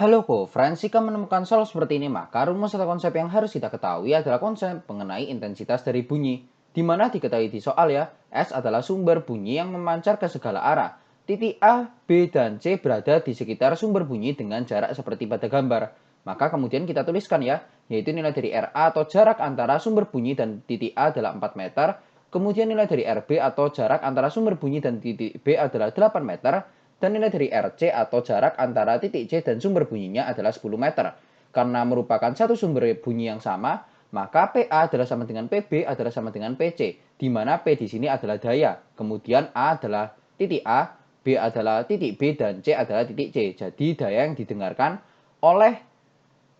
Halo friends, jika menemukan soal seperti ini, maka rumus atau konsep yang harus kita ketahui adalah konsep mengenai intensitas dari bunyi. Di mana diketahui di soal ya, S adalah sumber bunyi yang memancar ke segala arah. Titik A, B, dan C berada di sekitar sumber bunyi dengan jarak seperti pada gambar. Maka kemudian kita tuliskan ya, yaitu nilai dari RA atau jarak antara sumber bunyi dan titik A adalah 4 meter. Kemudian nilai dari RB atau jarak antara sumber bunyi dan titik B adalah 8 meter. Dan nilai dari RC atau jarak antara titik C dan sumber bunyinya adalah 10 meter. Karena merupakan satu sumber bunyi yang sama, maka PA adalah sama dengan PB adalah sama dengan PC, di mana P di sini adalah daya. Kemudian A adalah titik A, B adalah titik B, dan C adalah titik C. Jadi daya yang didengarkan oleh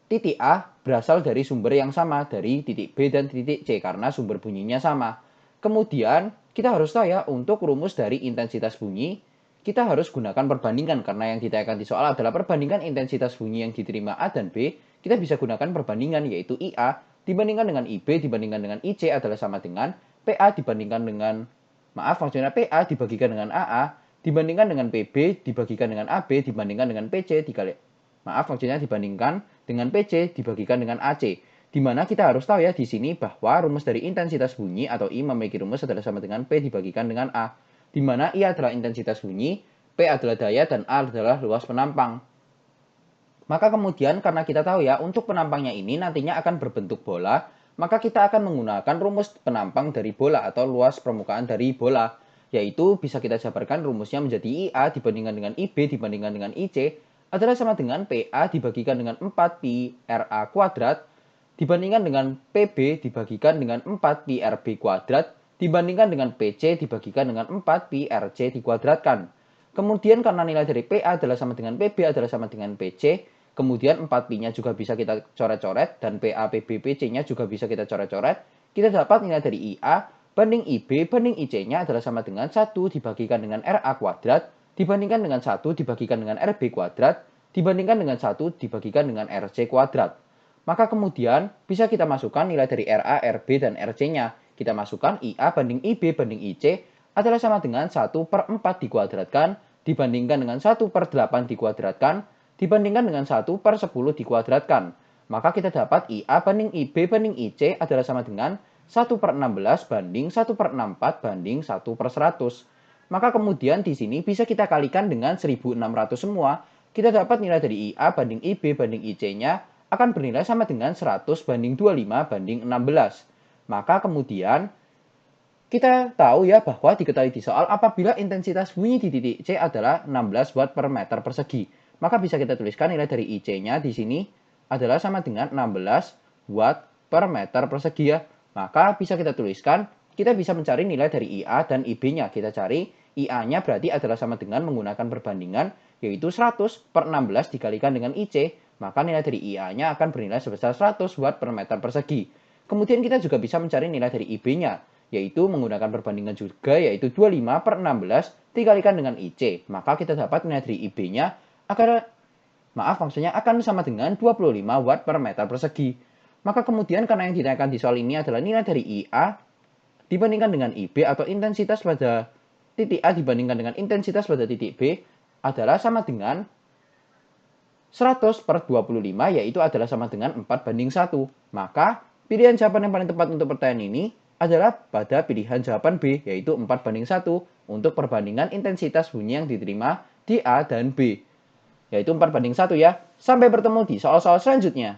titik A berasal dari sumber yang sama, dari titik B dan titik C, karena sumber bunyinya sama. Kemudian kita harus tahu ya, untuk rumus dari intensitas bunyi, kita harus gunakan perbandingan, karena yang ditanyakan di soal adalah perbandingan intensitas bunyi yang diterima A dan B. Kita bisa gunakan perbandingan, yaitu IA dibandingkan dengan IB dibandingkan dengan IC adalah sama dengan PA dibandingkan dengan, maksudnya PA dibagikan dengan AA dibandingkan dengan PB dibandingkan dengan AB dibandingkan dengan PC maksudnya dibandingkan dengan PC dibagikan dengan AC. Di mana kita harus tahu ya di sini bahwa rumus dari intensitas bunyi atau I memiliki rumus adalah sama dengan P dibagikan dengan A. Di mana I adalah intensitas bunyi, P adalah daya, dan A adalah luas penampang. Maka kemudian karena kita tahu ya, untuk penampangnya ini nantinya akan berbentuk bola, maka kita akan menggunakan rumus penampang dari bola atau luas permukaan dari bola. Yaitu bisa kita jabarkan rumusnya menjadi IA dibandingkan dengan IB dibandingkan dengan IC adalah sama dengan PA dibagikan dengan 4 pi RA kuadrat dibandingkan dengan PB dibagikan dengan 4 pi RB kuadrat dibandingkan dengan PC dibagikan dengan 4 pi RC dikuadratkan. Kemudian karena nilai dari PA adalah sama dengan PB adalah sama dengan PC, kemudian 4 pi-nya juga bisa kita coret-coret dan PA, PB, PC-nya juga bisa kita coret-coret, kita dapat nilai dari IA banding IB banding IC-nya adalah sama dengan 1 dibagikan dengan RA kuadrat dibandingkan dengan 1 dibagikan dengan RB kuadrat dibandingkan dengan 1 dibagikan dengan RC kuadrat. Maka kemudian bisa kita masukkan nilai dari RA, RB, dan RC-nya. Kita masukkan IA banding IB banding IC adalah sama dengan 1 per 4 dikuadratkan dibandingkan dengan 1 per 8 dikuadratkan dibandingkan dengan 1 per 10 dikuadratkan. Maka kita dapat IA banding IB banding IC adalah sama dengan 1 per 16 banding 1 per 64 banding 1 per 100. Maka kemudian di sini bisa kita kalikan dengan 1600 semua. Kita dapat nilai dari IA banding IB banding IC-nya akan bernilai sama dengan 100 banding 25 banding 16. Maka kemudian kita tahu ya bahwa diketahui di soal apabila intensitas bunyi di titik C adalah 16 watt per meter persegi. Maka bisa kita tuliskan nilai dari IC-nya di sini adalah sama dengan 16 watt per meter persegi ya. Maka bisa kita tuliskan, kita bisa mencari nilai dari IA dan IB-nya. Kita cari IA-nya berarti adalah sama dengan menggunakan perbandingan, yaitu 100 per 16 dikalikan dengan IC. Maka nilai dari IA-nya akan bernilai sebesar 100 watt per meter persegi. Kemudian kita juga bisa mencari nilai dari IB-nya, yaitu menggunakan perbandingan juga, yaitu 25 per 16 dikalikan dengan IC. Maka kita dapat nilai dari IB-nya akan sama dengan 25 watt per meter persegi. Maka kemudian karena yang ditanyakan di soal ini adalah nilai dari IA dibandingkan dengan IB atau intensitas pada titik A dibandingkan dengan intensitas pada titik B adalah sama dengan 100 per 25, yaitu adalah sama dengan 4 banding 1. Maka pilihan jawaban yang paling tepat untuk pertanyaan ini adalah pada pilihan jawaban B, yaitu 4 banding 1 untuk perbandingan intensitas bunyi yang diterima di A dan B. Yaitu 4 banding 1 ya. Sampai bertemu di soal-soal selanjutnya.